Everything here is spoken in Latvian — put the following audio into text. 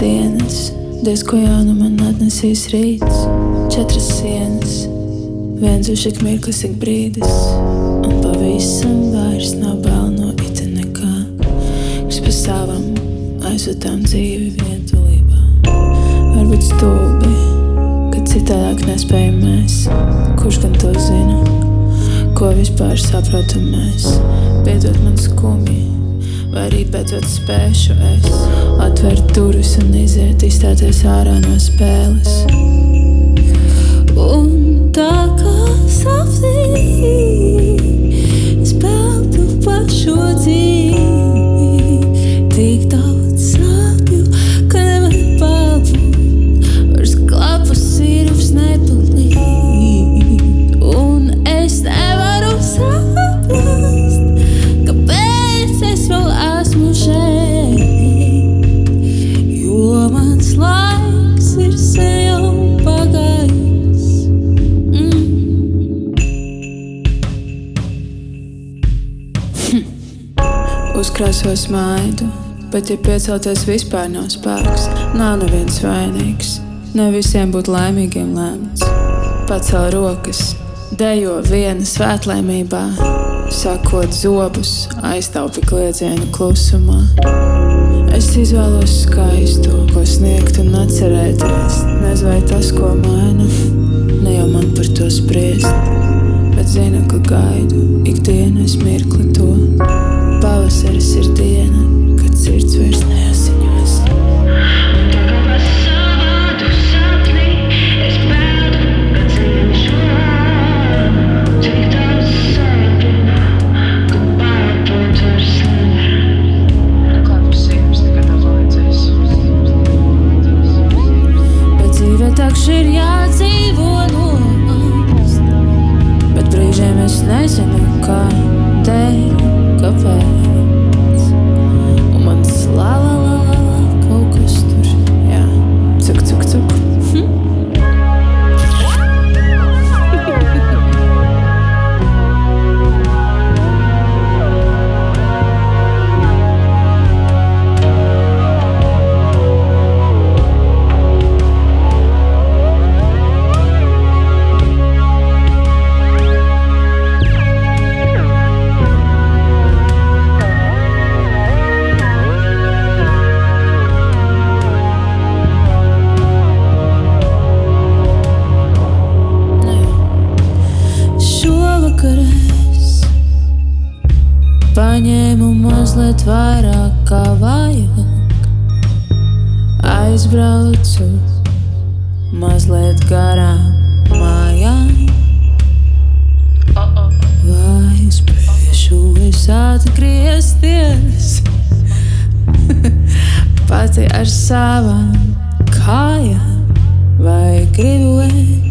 sienas, diez ko jaunu man atnesīs rīts. 4 sienas, viens uz šik mirklis ik brīdis, un pavisam vairs nav bail no ita nekā, kas pa savam aizvedām dzīvi vientulībā. Varbūt stulbi, kad citādāk nespējam mēs, kurš gan to zina, ko vispār saprotam mēs. Piedod man skumji, vai arī beidzot spēšu es atvērt durvis un iziet, izstāties ārā no spēles. Un tā kā sapnī es peldu par šo dzīvi, tik daudz sāpju, ka nevar pabūt, vairs klapu sirps nepalīd. Un es nevaru saprast, kāpēc es vēl esmu šeit, jo mans laiks ir sen jau pagājis. Uzkrāso smaidu, bet ja piecelties vispār nav spēks, nav neviens vainīgs, ne visiem būt laimīgiem lēmts. Pacel rokas, dejo viena svētlaimībā, sakot zobus, aiztaupi kliedzienu klusumā. Es izvēlos skaisto, ko sniegt un atcerēties, nezinu vai tas, ko mainu, ne jau man par to spriest, bet zinu, ka gaidu ikdienu es mirkli to. Pavasaris ir diena, kad sirds vairs neasiņos. Un tā kā pa savādu sapni, es peldu, kad dzīvošu man. Cik daudz sāpju, ka pārpūt vairs nevar. Klāpus sīkums nekad nav palīdzējis. Bet dzīve takši ir jādzīvo nost, bet brīžiem es nezinu, kā teikt, kāpēc. Un mans la la la la la kaut kas tur, jā, cuk cuk cuk. Paņēmu mazliet vairāk kā vajag, aizbraucu mazliet garām mājām. Vai spēšu es atgriezties pati ar savām kājām, vai gribu es